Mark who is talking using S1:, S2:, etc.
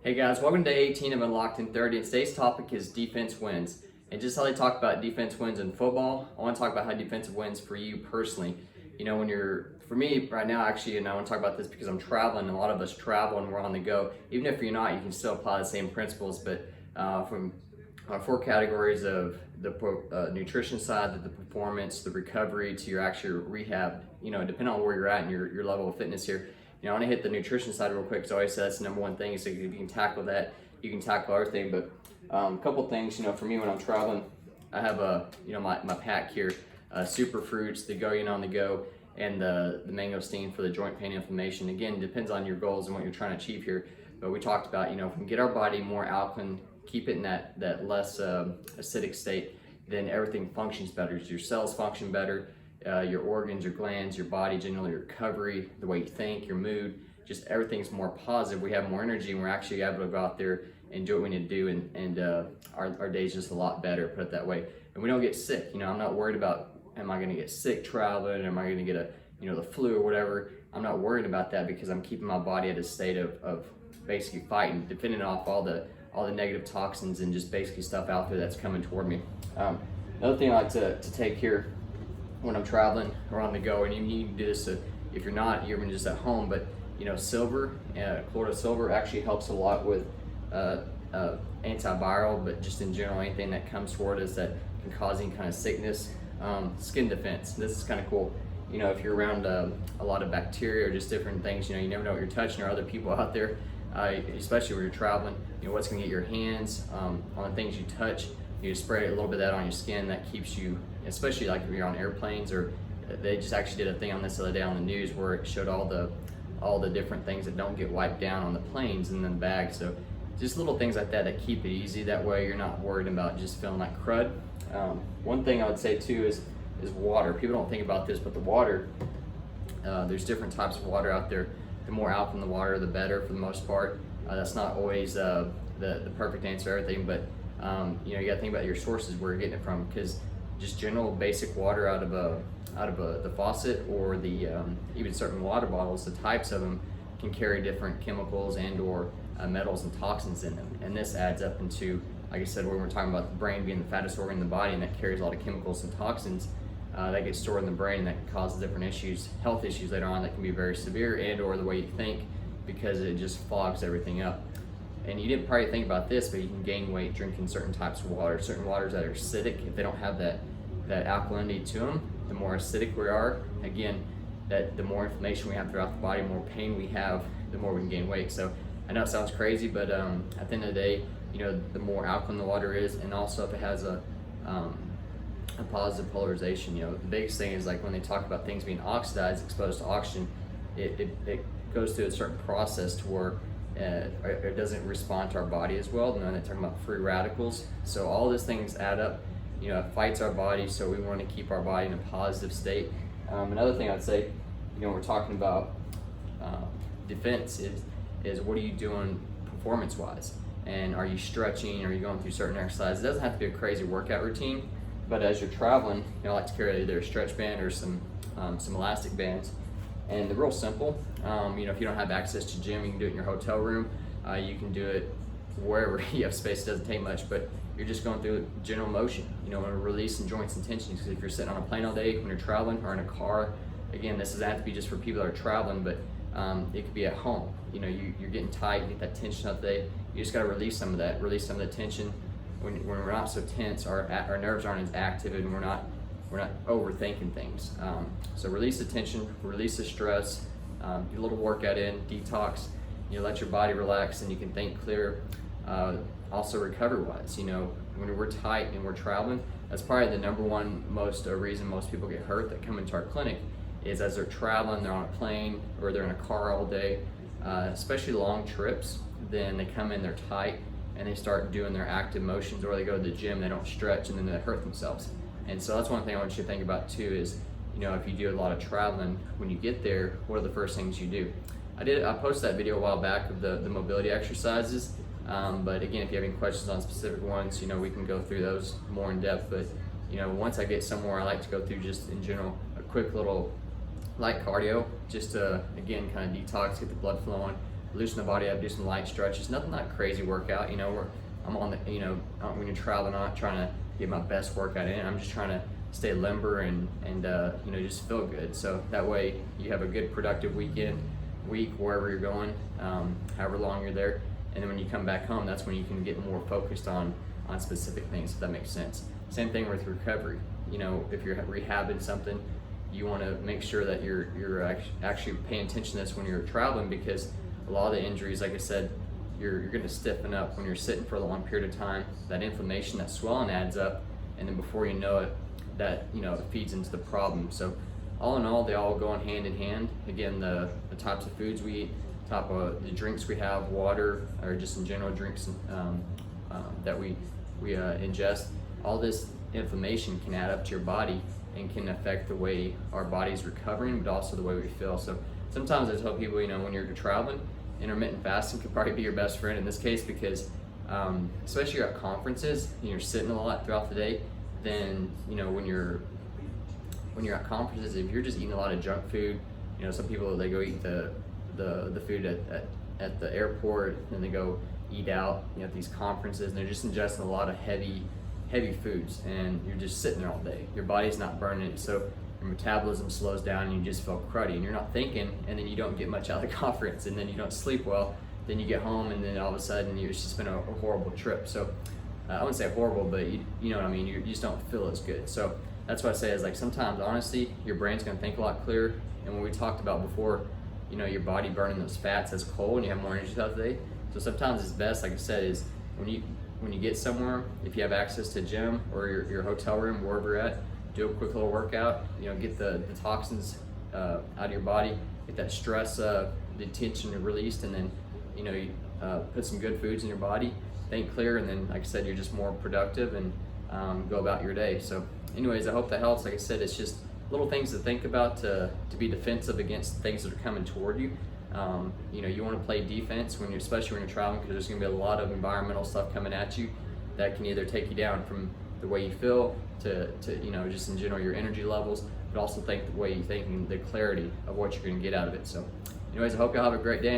S1: Hey guys, welcome to day 18 of Unlocked in 30, and today's topic is defense wins. And just how they talk about defense wins in football, I want to talk about how defensive wins for you personally. You know, for me right now actually, and I want to talk about this because I'm traveling, a lot of us travel and we're on the go. Even if you're not, you can still apply the same principles, but from four categories of the nutrition side, the performance, the recovery, to your actual rehab, you know, depending on where you're at and your level of fitness here. You know, I want to hit the nutrition side real quick because I always say that's the number one thing. So if you can tackle that, you can tackle everything. But a couple things, you know, for me when I'm traveling, I have my pack here, super fruits, the Go on the go, and the mangosteen for the joint pain inflammation. Again, it depends on your goals and what you're trying to achieve here. But we talked about, you know, if we can get our body more alkaline, keep it in that less acidic state, then everything functions better. Your cells function better. Your organs, your glands, your body, generally your recovery, the way you think, your mood, just everything's more positive. We have more energy and we're actually able to go out there and do what we need to do, and our day's just a lot better, put it that way. And we don't get sick. You know, I'm not worried about, am I gonna get sick traveling? Am I gonna get the flu or whatever? I'm not worried about that because I'm keeping my body at a state of basically fighting, defending off all the negative toxins and just basically stuff out there that's coming toward me. Another thing I like to take here when I'm traveling or on the go, and you can do this if you're not, you're even just at home, but you know, silver, colloidal silver actually helps a lot with antiviral, but just in general, anything that comes toward us that can cause any kind of sickness. Skin defense, this is kind of cool. You know, if you're around a lot of bacteria or just different things, you know, you never know what you're touching or other people out there, especially when you're traveling, you know, what's gonna get your hands on the things you touch. You spray a little bit of that on your skin, that keeps you, especially like if you're on airplanes, or they just actually did a thing on this the other day on the news where it showed all the different things that don't get wiped down on the planes and then the bags. So just little things like that keep it easy. That way you're not worried about just feeling like crud. One thing I would say too is water. People don't think about this, but the water, there's different types of water out there. The more alkaline the water, the better for the most part. That's not always the perfect answer to everything, but you know, you gotta think about your sources, where you're getting it from, because just general basic water out of the faucet, or the even certain water bottles, the types of them can carry different chemicals and or metals and toxins in them, and this adds up into, like I said, when we're talking about the brain being the fattest organ in the body, and that carries a lot of chemicals and toxins that get stored in the brain, and that can cause different issues, health issues later on, that can be very severe, and or the way you think, because it just fogs everything up. And you didn't probably think about this, but you can gain weight drinking certain types of water. Certain waters that are acidic, if they don't have that alkalinity to them, the more acidic we are, again, the more inflammation we have throughout the body, more pain we have, the more we can gain weight. So I know it sounds crazy, but at the end of the day, you know, the more alkaline the water is, and also if it has a positive polarization. You know, the biggest thing is like when they talk about things being oxidized, exposed to oxygen, it goes through a certain process to where it doesn't respond to our body as well. And then they're talking about free radicals. So all these things add up. You know, it fights our body, so we want to keep our body in a positive state. Another thing I'd say, you know, we're talking about defense is what are you doing performance-wise? And are you stretching? Are you going through certain exercises? It doesn't have to be a crazy workout routine, but as you're traveling, you know, I like to carry either a stretch band or some elastic bands. And they're real simple. You know, if you don't have access to gym, you can do it in your hotel room. You can do it wherever you have space. It doesn't take much, but you're just going through general motion, you know, and releasing joints and tensions. Because if you're sitting on a plane all day, when you're traveling, or in a car, again, this doesn't have to be just for people that are traveling, but it could be at home. You know, you're getting tight, you get that tension up there. You just got to release some of that, release some of the tension. When we're not so tense, our nerves aren't as active, and we're not overthinking things. So release the tension, release the stress, get a little workout in, detox. You know, let your body relax, and you can think clear. Also recovery-wise, you know, when we're tight and we're traveling, that's probably the number one reason most people get hurt that come into our clinic, is as they're traveling, they're on a plane or they're in a car all day, especially long trips. Then they come in, they're tight, and they start doing their active motions, or they go to the gym, they don't stretch, and then they hurt themselves. And so that's one thing I want you to think about too, is, you know, if you do a lot of traveling, when you get there, what are the first things you do? I posted that video a while back of the mobility exercises, but again, if you have any questions on specific ones, you know, we can go through those more in depth. But you know, once I get somewhere, I like to go through just in general a quick little light cardio, just to again kind of detox, get the blood flowing, loosen the body up, do some light stretches, nothing like crazy workout. I'm on the, when you're traveling, I'm not trying to get my best workout in. I'm just trying to stay limber and just feel good. So that way you have a good productive week, wherever you're going, however long you're there. And then when you come back home, that's when you can get more focused on specific things, if that makes sense. Same thing with recovery. If you're rehabbing something, you want to make sure that you're actually paying attention to this when you're traveling, because a lot of the injuries, like I said, you're going to stiffen up when you're sitting for a long period of time. That inflammation, that swelling adds up, and then before you know it, that it feeds into the problem. So all in all, they all go hand in hand. Again, the types of foods we eat, type of the drinks we have, water, or just in general drinks that we ingest, all this inflammation can add up to your body and can affect the way our body's recovering, but also the way we feel. So sometimes I tell people, when you're traveling, intermittent fasting could probably be your best friend in this case, because especially at conferences, you're sitting a lot throughout the day. Then when you're at conferences, if you're just eating a lot of junk food, some people, they go eat the food at the airport, and they go eat out at these conferences, and they're just ingesting a lot of heavy foods, and you're just sitting there all day. Your body's not burning it, so your metabolism slows down and you just feel cruddy, and you're not thinking, and then you don't get much out of the conference, and then you don't sleep well. Then you get home, and then all of a sudden it's just been a horrible trip. So I wouldn't say horrible, but you know what I mean, you just don't feel as good. So that's what I say is, like, sometimes honestly your brain's gonna think a lot clearer. And when we talked about before, your body burning those fats as coal, and you have more energy throughout the day. So sometimes it's best, like I said, is when you get somewhere, if you have access to a gym or your hotel room, wherever you're at, do a quick little workout, get the toxins out of your body, get that stress, the tension released, and then you put some good foods in your body, think clear, and then, like I said, you're just more productive and go about your day. So anyways, I hope that helps. Like I said, it's just little things to think about to be defensive against things that are coming toward you. You want to play defense especially when you're traveling, because there's going to be a lot of environmental stuff coming at you that can either take you down from the way you feel to just in general your energy levels, but also think the way you think and the clarity of what you're going to get out of it. So anyways, I hope y'all have a great day.